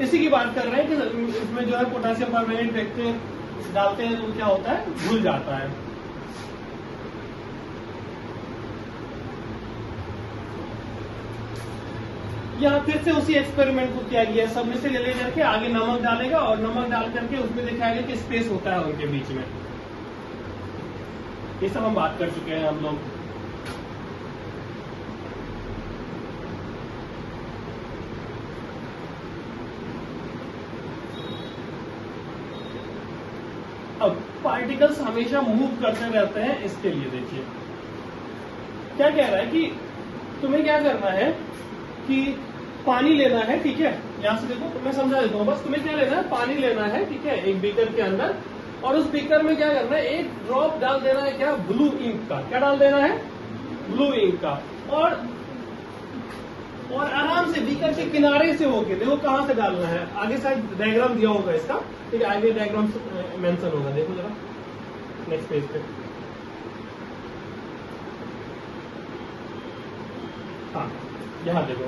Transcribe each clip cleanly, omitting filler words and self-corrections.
इसी की बात कर रहे हैं कि इसमें जो है पोटेशियम परमैंगनेट फेंकते डालते हैं तो क्या होता है, घुल जाता है। यहाँ फिर से उसी एक्सपेरिमेंट को किया गया है, सब में से ले करके आगे नमक डालेगा और नमक डाल करके उसमें दिखाएगा कि स्पेस होता है उनके बीच में। ये सब हम बात कर चुके हैं हम लोग। अब पार्टिकल्स हमेशा मूव करते रहते हैं, इसके लिए देखिए क्या कह रहा है कि तुम्हें क्या करना है कि पानी लेना है, ठीक है, यहां से देखो तो मैं समझा देता हूँ। बस तुम्हें क्या लेना है, पानी लेना है, ठीक है, एक बीकर के अंदर, और उस बीकर में क्या करना है, एक ड्रॉप डाल देना है, क्या, ब्लू इंक का। क्या डाल देना है, ब्लू इंक का। और आराम से बीकर के किनारे से होके देखो कहां से डालना है, आगे शायद डायग्राम दिया होगा इसका, ठीक है, आगे डायग्राम मेंशन होगा, देखो जरा नेक्स्ट पेज पे। हाँ, यहां देखो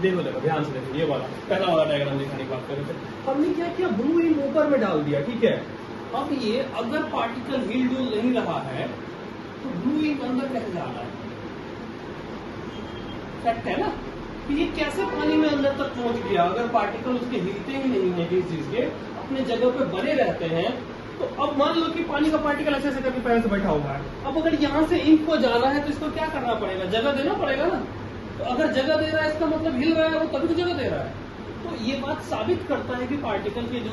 ध्यान से देखो, ये वाला पहला वाला डायग्राम दिखाने की बात कर रहे थे। हमने क्या किया, ब्लू इंक ऊपर में डाल दिया, ठीक है। अब ये अगर पार्टिकल हिल डुल नहीं रहा है तो ब्लू इंक अंदर कैसे जा रहा है, फैक्ट है ना कि ये कैसे पानी में अंदर तक पहुंच गया। अगर पार्टिकल उसके हिलते ही नहीं है, किसी चीज के अपने जगह पे बने रहते हैं, तो अब मान लो कि पानी का पार्टिकल ऐसे ऐसे करके पैर से बैठा हुआ है। अब अगर यहाँ से इंक को जाना है तो इसको क्या करना पड़ेगा, जगह देना पड़ेगा ना। तो अगर जगह दे रहा है इसका मतलब हिल रहा है, वो तभी तो जगह दे रहा है। तो ये बात साबित करता है कि पार्टिकल के जो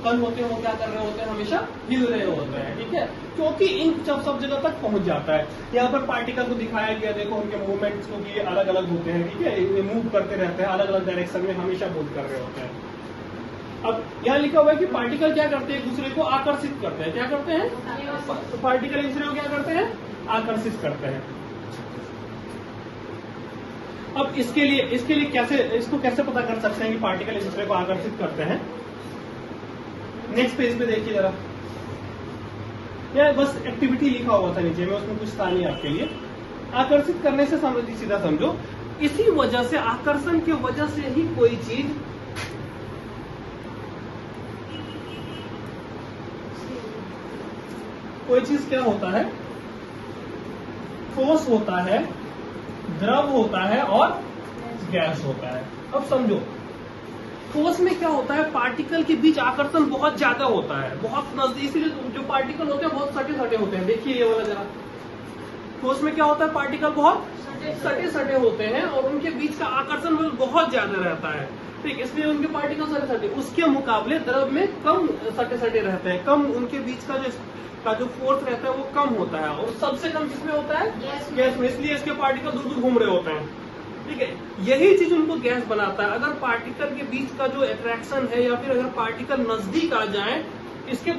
कण होते हैं वो क्या कर रहे होते हैं, हमेशा हिल रहे होते हैं, ठीक है, क्योंकि इंक जब सब जगह तक पहुंच जाता है। यहाँ पर पार्टिकल को दिखाया गया, देखो उनके मूवमेंट्स को भी अलग अलग होते हैं, ठीक है, ये मूव करते रहते हैं, अलग अलग डायरेक्शन में हमेशा मूव कर रहे होते हैं। अब यहाँ लिखा हुआ है कि पार्टिकल क्या करते हैं, एक दूसरे को आकर्षित करते हैं। क्या करते हैं, तो पार्टिकल एक दूसरे को क्या करते हैं, आकर्षित करते हैं। अब इसके लिए कैसे, इसको कैसे पता कर सकते हैं कि पार्टिकल एक दूसरे को आकर्षित करते हैं। नेक्स्ट पेज पे देखिए जरा, यह बस एक्टिविटी लिखा हुआ था नीचे में, उसमें कुछ था नहीं आपके लिए। आकर्षित करने से समझिए, सीधा समझो, इसी वजह से, आकर्षण की वजह से ही कोई चीज क्या होता है, ठोस होता है, द्रव होता है और गैस होता है। अब समझो, ठोस में क्या होता है, पार्टिकल के बीच आकर्षण बहुत ज्यादा होता है, बहुत नजदीक, इसलिए जो पार्टिकल होते हैं बहुत सटे सटे होते हैं। देखिए ये वाला जरा, ठोस में क्या होता है, पार्टिकल बहुत सटे सटे होते हैं और उनके बीच का आकर्षण बहुत ज्यादा रहता है, ठीक, इसलिए उनके पार्टिकल सटे सटे। उसके मुकाबले द्रव में कम सटे सटे रहते हैं, कम उनके बीच का जो फोर्स रहता है वो कम होता है, और सबसे कम किसमें होता है, गैस में, इसलिए इसके पार्टिकल दूर दूर घूम रहे होते हैं, ठीक है। यही चीज उनको गैस बनाता है। अगर पार्टिकल के बीच का जो अट्रैक्शन है या फिर अगर पार्टिकल नजदीक आ जाए, इसके